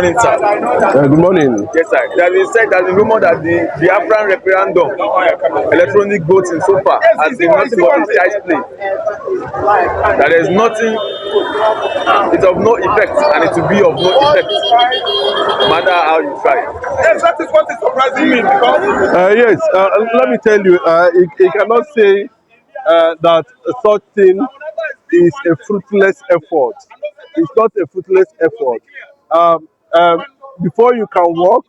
Morning, sir. Good morning. Yes, sir. It has been said that the rumor that the Biafra referendum electronic voting so far has been nothing but a child's play. That there is nothing, it's of no effect, and it will be of no effect, no matter how you try. Yes, that is what is surprising me because Yes, let me tell you, he cannot say that such thing is a fruitless effort. It's not a fruitless effort. Um, um, Before you can walk,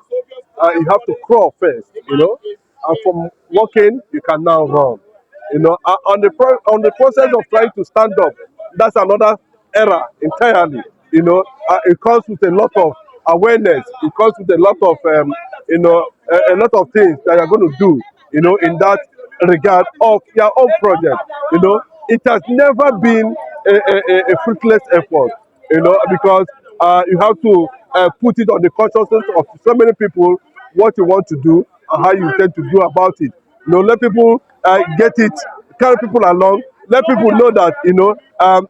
you have to crawl first, and from walking, you can now run. On the process of trying to stand up, that's another era entirely. It comes with a lot of awareness. It comes with a lot of a lot of things that you're going to do, in that regard of your own project. It has never been a fruitless effort, because you have to put it on the consciousness of so many people what you want to do and how you intend to do about it. Let people get it, carry people along, let people know that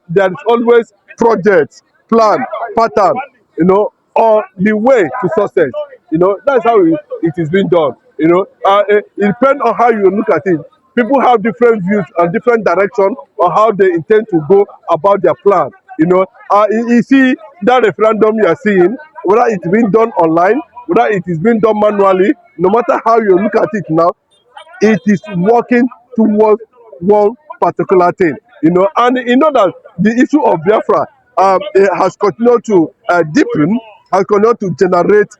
there is always projects, plan, pattern, or the way to success. That's how it is being done. It depends on how you look at it. People have different views and different direction on how they intend to go about their plan. You see that referendum you are seeing, whether it's being done online, whether it is being done manually, no matter how you look at it now, it is working towards one particular thing. And that the issue of Biafra it has continued to deepen, has continued to generate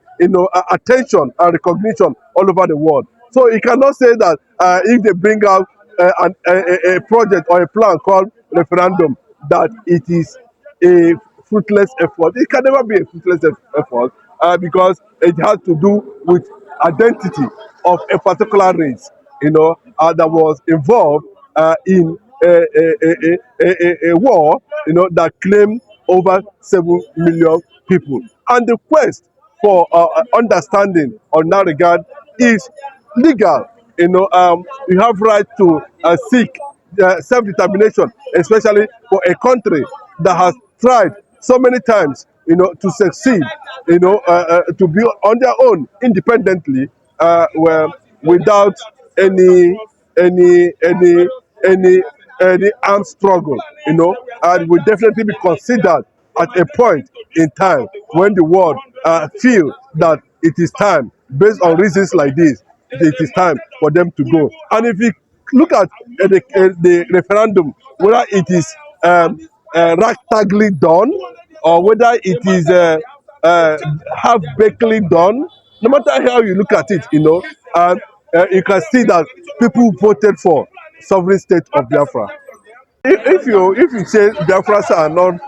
attention and recognition all over the world. So you cannot say that if they bring out a project or a plan called referendum, that it is a fruitless effort. It can never be a fruitless effort because it has to do with identity of a particular race, that was involved in a war, that claimed over 7 million people. And the quest for understanding on that regard is legal. You have right to seek self-determination, especially for a country that has tried so many times, to succeed, to be on their own independently, without any any any any any armed struggle, and will definitely be considered at a point in time when the world feel that it is time, based on reasons like this, it is time for them to go. And if you look at the referendum, whether it is ragtagly done or whether it is half-bakedly done, no matter how you look at it, you can see that people voted for sovereign state of Biafra. If you say Biafras are not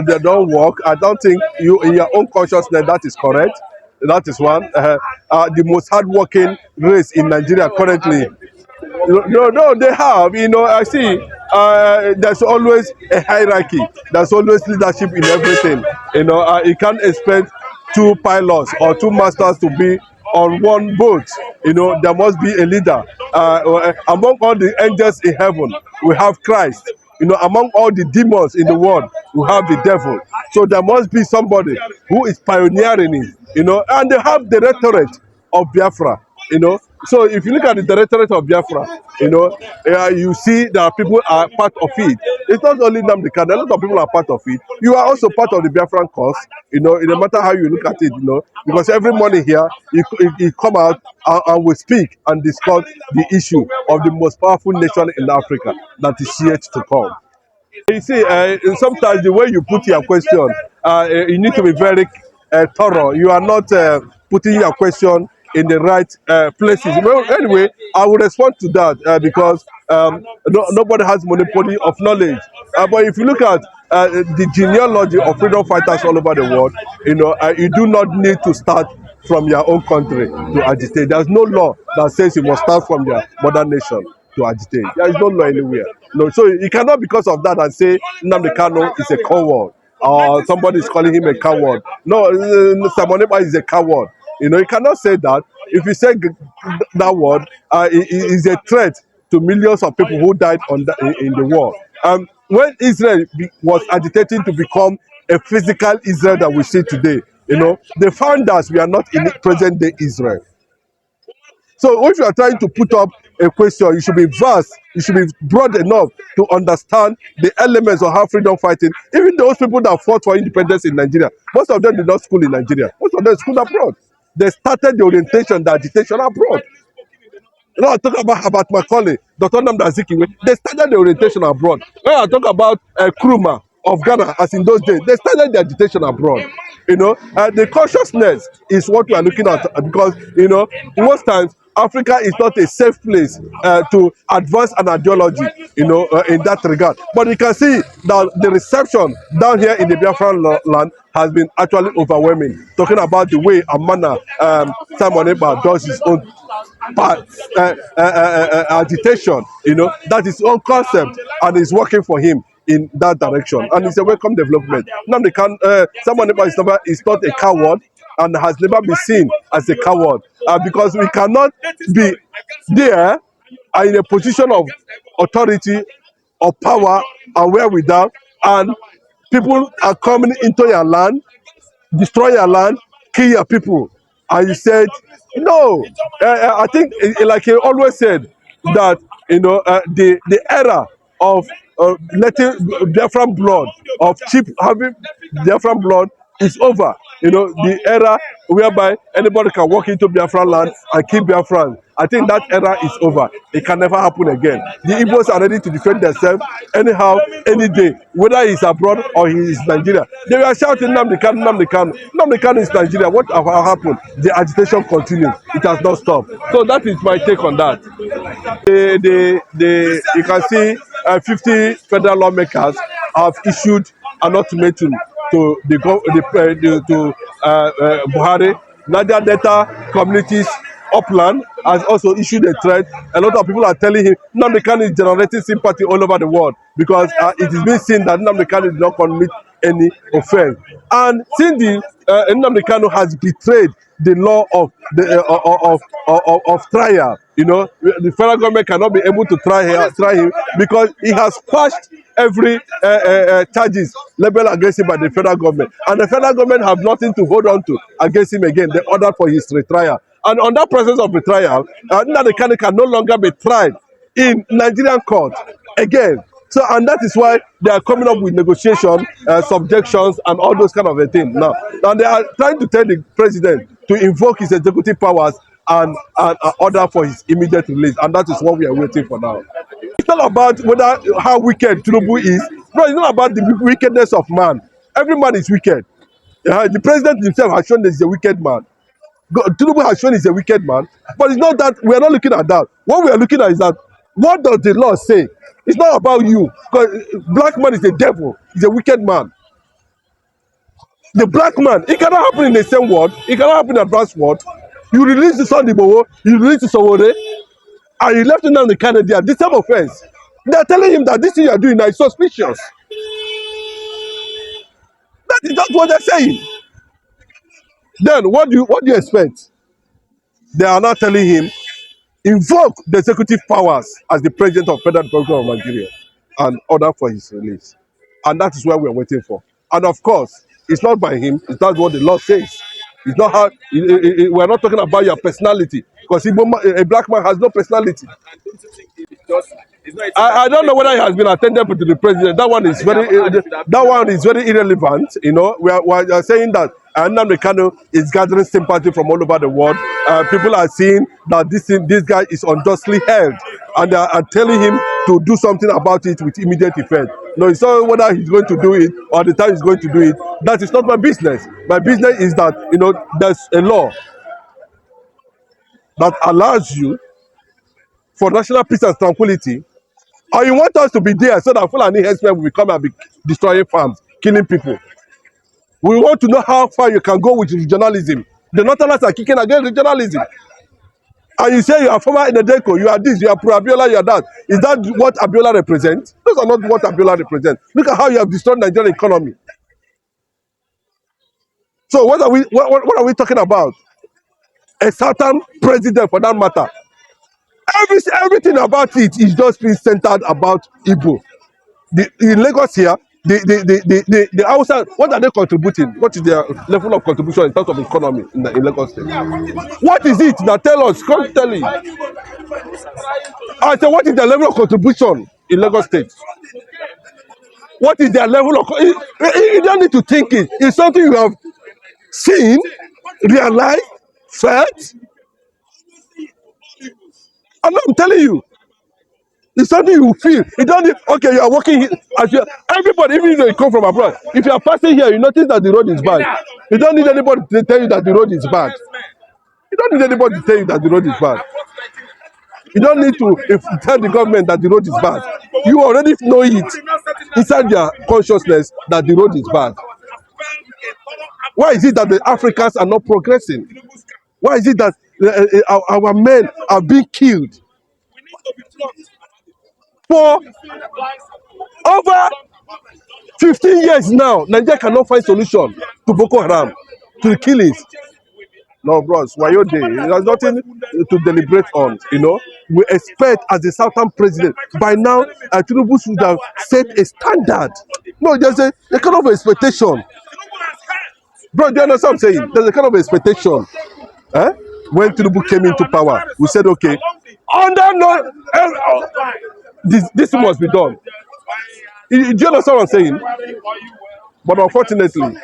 they don't work, I don't think you in your own consciousness that is correct. That is one. The most hardworking race in Nigeria currently. No, they have. I see. There's always a hierarchy. There's always leadership in everything. You can't expect two pilots or two masters to be on one boat. There must be a leader. Among all the angels in heaven, we have Christ. Among all the demons in the world, we have the devil. So there must be somebody who is pioneering it. And they have the rhetoric of Biafra. So if you look at the directorate of Biafra, you see that people are part of it. It's not only Nnamdi Kanu, a lot of people are part of it. You are also part of the Biafran cause, it no matter how you look at it, because every morning here, you come out and we speak and discuss the issue of the most powerful nation in Africa that is yet to come. You see, sometimes the way you put your question, you need to be very thorough. You are not putting your question in the right places. Well, anyway, I will respond to that because nobody has monopoly of knowledge. But if you look at the genealogy of freedom fighters all over the world, you do not need to start from your own country to agitate. There's no law that says you must start from your mother nation to agitate. There is no law anywhere. No, so you cannot, because of that, and say Nnamdi Kanu is a coward or somebody is calling him a coward. No, Samoneba is a coward. You cannot say that. If you say that word, it is a threat to millions of people who died in the war. When Israel was agitating to become a physical Israel that we see today. You know, the founders, we are not in present day Israel. So if you are trying to put up a question, you should be vast, you should be broad enough to understand the elements of how freedom fighting, even those people that fought for independence in Nigeria, most of them did not school in Nigeria. Most of them schooled abroad. They started the orientation, the agitation abroad. When I talk about Macaulay, Dr. Nnamdi Azikiwe, they started the orientation abroad. When I talk about Nkrumah of Ghana, as in those days, they started the agitation abroad. You know, the consciousness is what we are looking at because, you know, most times Africa is not a safe place to advance an ideology, you know, in that regard. But you can see that the reception down here in the Biafran land has been actually overwhelming. Talking about the way and manner Simon Ekpa does his own part, agitation, you know, that is his own concept and is working for him in that direction. And it's a welcome development. Simon Ekpa is not a coward and has never been seen as a coward because we cannot be there in a position of authority or power and wherewithal, and people are coming into your land, destroy your land, kill your people, and you said no. I think, like he always said, that you know the era of letting Biafran blood, of cheap having Biafran blood, is over. You know, the era whereby anybody can walk into Biafran land and kill Biafran. I think that era is over. It can never happen again. The Igbos are ready to defend themselves anyhow, any day, whether he's abroad or he is Nigeria. They were shouting Nnamdi Kanu, Nnamdi Kanu. Nnamdi Kanu is Nigeria. What have happened? The agitation continues. It has not stopped. So that is my take on that. You can see 50 federal lawmakers have issued an ultimatum to Buhari. Niger Delta communities upland has also issued a threat. A lot of people are telling him Nnamdi Kanu is generating sympathy all over the world because it is being seen that Nnamdi Kanu did not commit any offense. And since Nnamdi Kanu has betrayed the law of trial, you know, the federal government cannot be able to try him because he has quashed every charges leveled against him by the federal government, and the federal government have nothing to hold on to against him again. They ordered for his retrial, and on that process of retrial, Nnamdi Kanu can no longer be tried in Nigerian court again. So, and that is why they are coming up with negotiation, subjections, and all those kind of a thing now. And they are trying to tell the president to invoke his executive powers and order for his immediate release. And that is what we are waiting for now. It's not about how wicked Tinubu is. No, it's not about the wickedness of man. Every man is wicked. The president himself has shown that he's a wicked man. Tinubu has shown he's a wicked man. But it's not that, we are not looking at that. What we are looking at is that, what does the law say? It's not about you. Because black man is a devil. He's a wicked man. The black man, it cannot happen in the same word. It cannot happen in the advanced word. You release the Sunday Bowo, you release the Sowore, and you left him down the Canada. This same offense. They are telling him that this thing you are doing now is suspicious. That is just what they're saying. Then what do you expect? They are not telling him, invoke the executive powers as the president of Federal Republic of Nigeria and order for his release. And that is what we are waiting for. And of course, it's not by him, it's not what the law says. It's not how, we're not talking about your personality, because a black man has no personality. I don't know whether he has been attended to the president. That one is very irrelevant. You know, we are saying that Nnamdi Kanu is gathering sympathy from all over the world. People are seeing that this guy is unjustly held, and they are telling him to do something about it with immediate effect. No, it's not whether he's going to do it or the time he's going to do it. That is not my business. My business is that, you know, there's a law that allows you for national peace and tranquility. Or you want us to be there so that Fulani herdsmen will come and be destroying farms, killing people. We want to know how far you can go with regionalism. The Northerners are kicking against regionalism. And you say you are former Enedeco, you are this, you are pro-Abiola, you are that. Is that what Abiola represents? Those are not what Abiola represents. Look at how you have destroyed the Nigerian economy. So what are we talking about? A certain president, for that matter. Everything about it is just being centered about Igbo. In Lagos here, the outside, what are they contributing? What is their level of contribution in terms of economy in Lagos State? What is it that tell us? Come tell me. I said, what is the level of contribution in Lagos State? What is their level of? You don't need to think it. It's something you have seen, realized, felt. I'm telling you, it's something you feel. You don't need, okay, you are working here, as you are, everybody, even if you come from abroad, if you are passing here, you notice that the road is bad. You don't need anybody to tell you that the road is bad. You don't need anybody to tell you that the road is bad. You don't need to tell the government that the road is bad. You already know it inside your consciousness that the road is bad. Why is it that the Africans are not progressing? Why is it that our men are being killed? For over 15 years now, Nigeria cannot find solution to Boko Haram, to the killings. No, bros, why you there? There's nothing to deliberate on, you know. We expect as the Southern president, by now, Tinubu should have set a standard. No, there's a kind of expectation. Bro, do you understand what I'm saying? There's a kind of expectation. Eh? When Tinubu came into power, we said, okay, under no, this must be done. Do you understand what I'm saying? But unfortunately,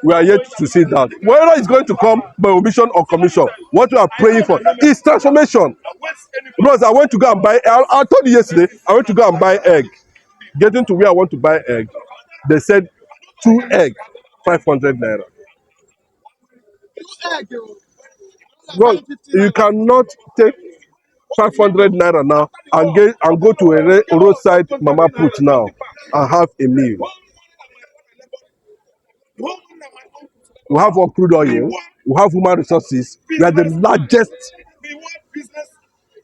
we are yet to see that. Whether it's going to come by omission or commission, what we are praying for is transformation. Because I went to go and buy, I told you yesterday, I went to go and buy egg. Getting to where I want to buy egg, they said 2 egg, 500 naira. Bro, you cannot take 500 naira now and go to a roadside mama put now and have a meal. We have our crude oil, we have human resources. We are the largest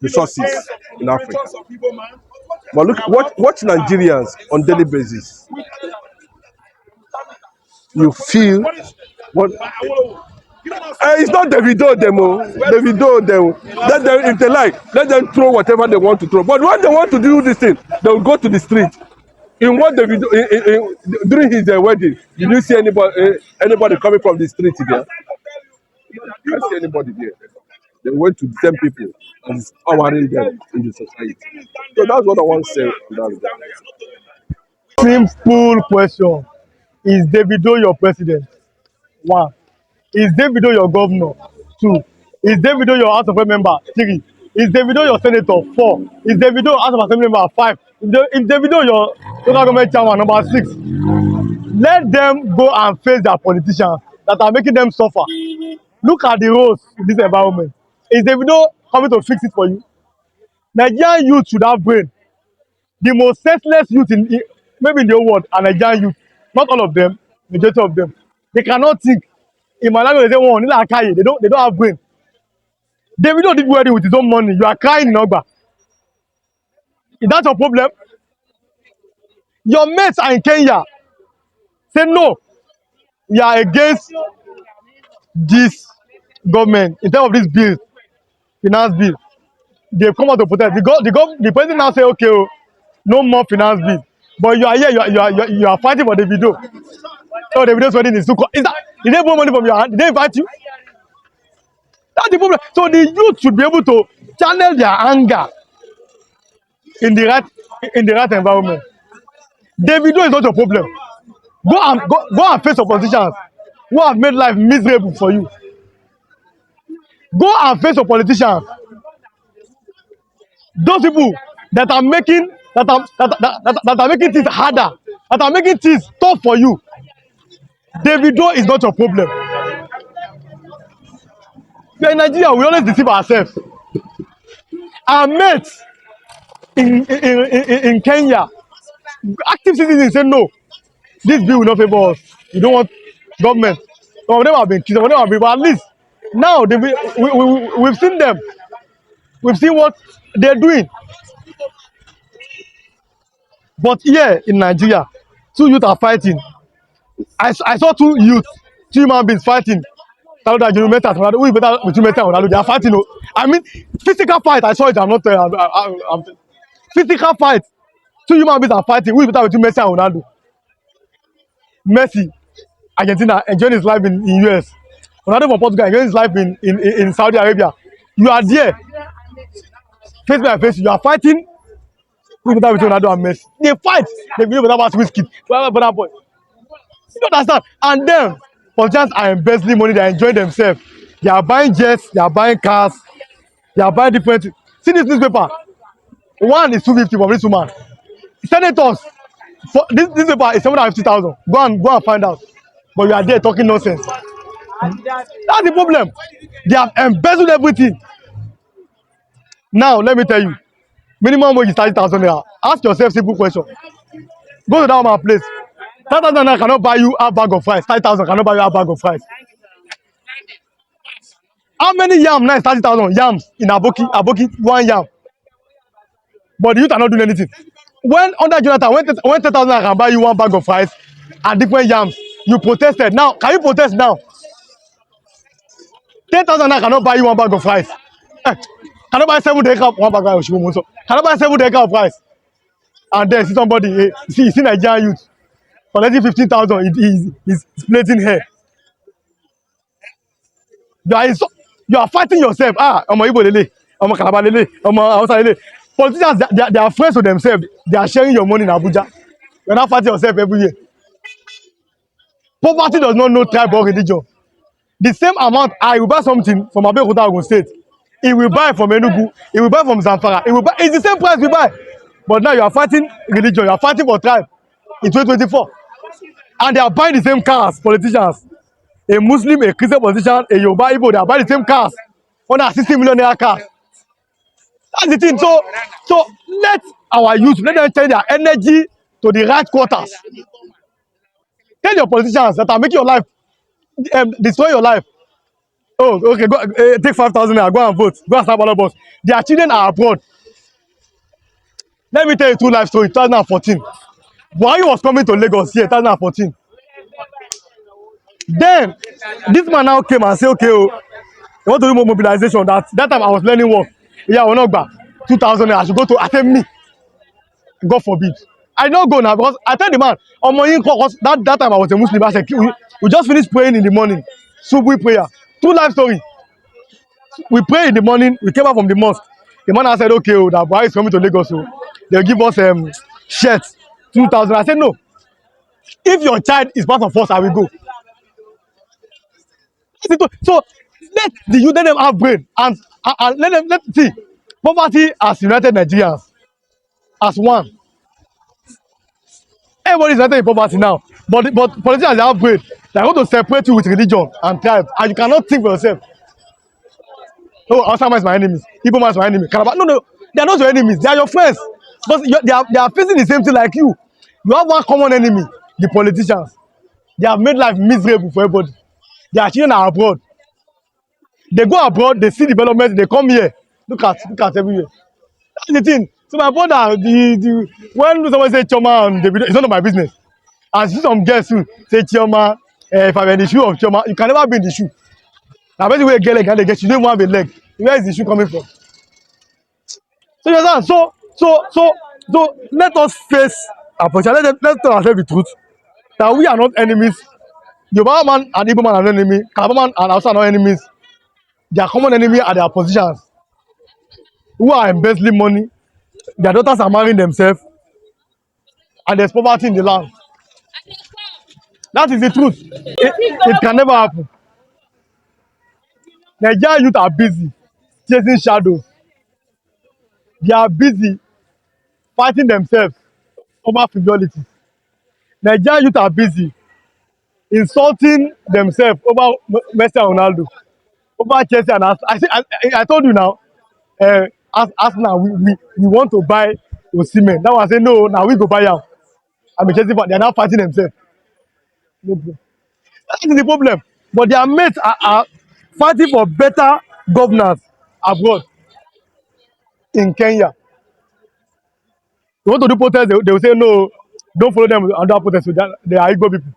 resources in Africa. But look, watch Nigerians on daily basis. You feel what? It's not Davido demo. Davido demo. Let them, if they like, let them throw whatever they want to throw. But when they want to do this thing, they will go to the street. In what Davido during his wedding, did you see anybody coming from the street there? I don't see anybody there. They went to the same people and it's powering them in the society. So that's what I want to say on that. Simple question. Is Davido your president? 1. Is Davido your governor? 2. Is Davido your House of Rep member? 3. Is Davido your senator? 4. Is Davido House of Assembly member? 5. Is Davido your local government chairman? Number 6. Let them go and face their politicians that are making them suffer. Look at the roads in this environment. Is Davido coming to fix it for you? Nigerian youth should have brain. The most senseless youth maybe in the whole world are Nigerian youth. Not all of them, majority of them. They cannot think. In my language, they say, "Oh, they don't have brain." Davido did wedding with his own money. You are crying in Ogba. Is that your problem? Your mates are in Kenya. Say no. You are against this government in terms of this bill, finance bill. They come out to protest. The president now say, okay, oh, no more finance bill. But you are here, you are fighting for Davido. So Davido's wedding is too. Is they borrow money from your hand? Did they invite you? That's the problem. So the youth should be able to channel their anger in the right environment. Davido is not your problem. Go and face your politicians who have made life miserable for you. Go and face your politicians. Those people that are making things harder, that are making things tough for you. Davido is not your problem. We are in Nigeria, we always deceive ourselves. Our mates in Kenya, active citizens say no, this bill will not favor us. We don't want government. Some of them have been killed, some of them have been, but at least now we've seen them. We've seen what they're doing. But here in Nigeria, 2 youth are fighting. I saw 2 human beings fighting. Who is better between Messi and Ronaldo? They are fighting. I mean, physical fight. I saw it. I'm not. Physical fight. 2 human beings are fighting. Who is better between Messi and Ronaldo? Messi, Argentina, enjoying his life in US. Ronaldo for Portugal, enjoying his life in Saudi Arabia. You are there, face by face. You are fighting with Ronaldo and Messi. They fight. They believe without whiskey. Whatever that boy. You don't understand. And then politicians are embezzling money. They are enjoying themselves. They are buying jets. They are buying cars. They are buying different. See this newspaper. One is 250 for this woman. Senators. For this paper is 750,000. Go and find out. But you are there talking nonsense. That's the problem. They have embezzled everything. Now let me tell you. Minimum wage is 30,000 naira. Ask yourself simple question. Go to that woman place. 30,000 naira cannot buy you a bag of rice. 30,000 cannot buy you a bag of rice. How many yam now is 30,000 yams in Aboki? Aboki, one yam. But the youth are not doing anything. When under Jonathan, when 10,000 naira can buy you one bag of rice and different yams, you protested. Now, can you protest now? 10,000 naira cannot buy you one bag of rice. Cannot buy 7 acres one bag of rice. Cannot buy 7 acres of rice. And then see somebody, see Nigerian youth collecting 15,000. He's splitting hair. You are fighting yourself. Omo Igbo lele, Omo Calabar lele, Omo Hausa lele. Politicians, they are friends with themselves. They are sharing your money in Abuja. You are not fighting yourself every year. Poverty does not know tribe or religion. The same amount I will buy something from Abeokuta, Ogun State. He will buy from Enugu. He will buy from Zamfara. He will buy. It's the same price we buy. But now you are fighting religion. You are fighting for tribe in 2024. And they are buying the same cars, politicians. A Muslim, a Christian politician, a Yoruba Igbo, they are buying the same cars. 160 million naira cars. That's the thing. So let our youth, let them turn their energy to the right quarters. Tell your politicians that are making your life, destroy your life. Oh, okay, go, take 5,000 naira, go and vote, go and start ballot box. Their children are abroad. Let me tell you two life story. 2014, Buhari was coming to Lagos here, 2014. Then this man now came and say, okay, oh, they want to do more mobilization. That time I was learning work. Yeah, we're not back. 2,000 naira. I should go to attend me. God forbid. I don't go now because I tell the man, that time I was a Muslim. I said, we just finished praying in the morning. Subhi prayer. Two life story. We pray in the morning. We came out from the mosque. The man said, okay, oh, that Buhari is coming to Lagos. So they'll give us shirts, 2,000. I said, no. If your child is part of us, I will go. So let the youth, let them have brain and let see. Poverty has united Nigerians as one. Everybody is united in poverty now. But politicians have brain. They want to separate you with religion and tribe, and you cannot think for yourself. Oh, Hausa man is my enemy. Igbo man is my enemy. Calabar. No, they are not your enemies. They are your friends. But they are facing the same thing like you. You have one common enemy, the politicians. They have made life miserable for everybody. Their children are abroad. They go abroad, they see development, they come here. Look at everywhere. That's the thing. So my brother, when someone say Choma and Davido, it's none of my business. And see some girls who say Choma, if I'm in the shoe of Choma, you can never be in the shoe. Now basically a girl leg and they get you don't want to have a leg. Where is the shoe coming from? So you understand? So let us face our position. Let's tell ourselves the truth. That we are not enemies. Yoruba man and Igbo man are not enemies. Calabar man and Hausa are not enemies. Their common enemy are their positions. Who are embezzling money. Their daughters are marrying themselves. And there's poverty in the land. That is the truth. It can never happen. Nigerian youth are busy chasing shadows. They are busy fighting themselves over frivolities. Nigerian youth are busy insulting themselves over Messi and Ronaldo, over Chelsea and Arsenal. I told you now, Arsenal, we want to buy Osimhen. That one say no, now we go buy am. I'm a Chelsea fan. They are now fighting themselves. No problem. That is the problem. But their mates are fighting for better governance abroad in Kenya. They want to do protest, they will say no, don't follow them and do protest. They are Igbo people.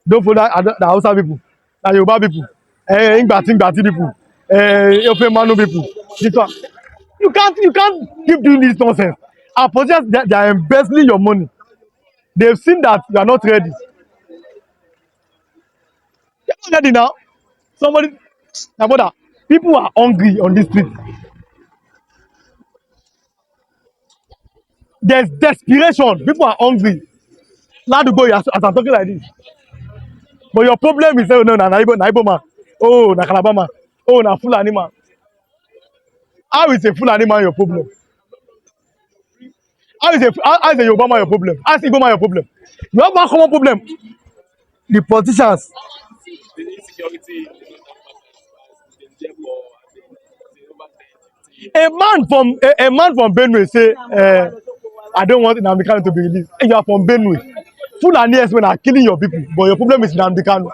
Don't follow the Hausa people, the Yoruba people, Ngbati people, Ofe Manu people. This one. You can't keep doing this nonsense. Our politicians, they are embezzling your money. They've seen that you are not ready. already now. Somebody, my brother, people are hungry on this street. There's desperation. People are hungry. Ladugo, as I'm talking like this. But your problem is, oh no, na Igbo man. Oh, na Calabar man. Oh, na Fulani man. How is a Fulani man your problem? How is a Yoruba man your problem? How is Igbo man your problem? You have one common problem. The politicians. A man from Benue say, I don't want Nnamdi Kanu to be released. And you are from Benue. Fulani men are killing your people, but your problem is Nnamdi Kanu.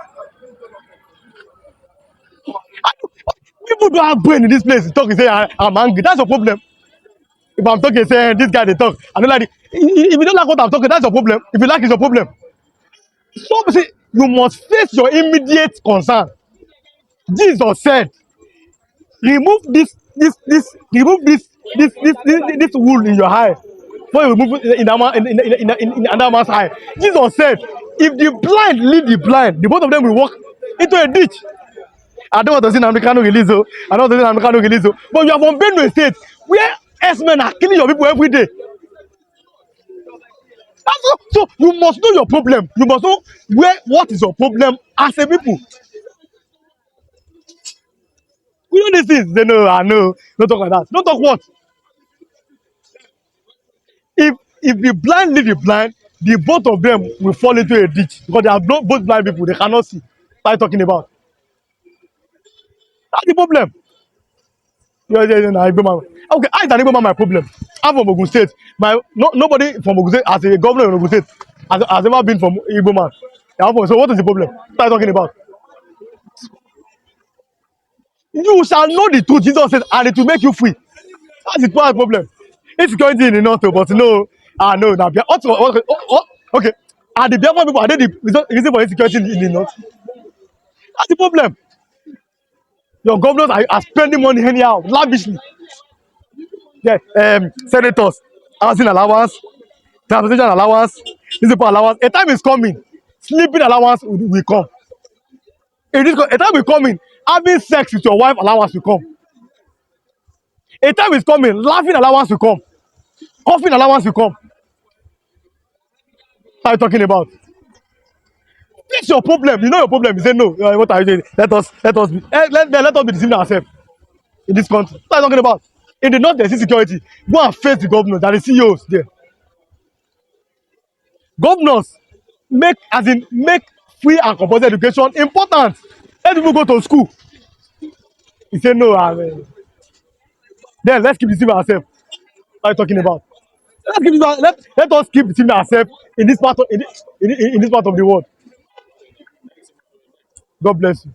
People don't have brain in this place. Talk and say I'm angry. That's your problem. If I'm talking, say this guy they talk. I don't like it. If you don't like what I'm talking, that's your problem. If you like, it's your problem. So say you must face your immediate concern. Jesus said, remove this wool in your eye before you remove it in another man's eye. Jesus said, if the blind lead the blind, the both of them will walk into a ditch. I don't want to see Nnamdi Kanu release. I don't want to see Nnamdi Kanu release. But you are from Benue State, where S-men are killing your people every day. So you must know your problem. You must know what is your problem as a people. We know these things. They know, I know. Don't talk like that. Don't talk what? If the blind lead the blind, the both of them will fall into a ditch because they are both blind people. They cannot see. What are you talking about? That's the problem. Okay, I is an Igbo man my problem. I'm from Ogun State. Nobody from Ogun State as a governor in Ogun State has ever been from Igbo man. So what is the problem? What are you talking about? You shall know the truth, Jesus said, and it will make you free. That's the problem. Insecurity in the north, but no, no, now okay. And the Biafra people are they the reason for insecurity in the north? That's the problem. Your governors are spending money anyhow, lavishly. Yeah, senators, housing allowance, transportation allowance, municipal allowance. A time is coming, sleeping allowance will come. A time will come in, having sex with your wife allowance will come. A time is coming, laughing allowance will come. Coughing allowance will come. What are you talking about? Fix your problem. You know your problem. You say no. What are you doing? Let us be deceiving ourselves in this country. What are you talking about? In the north, there's insecurity. Go and face the governors and the CEOs there. Governors make free and compulsory education important. Let people go to school. You say no. Then let's keep deceiving ourselves. What are you talking about? Let us keep deceiving ourselves in this part of the world. God bless you.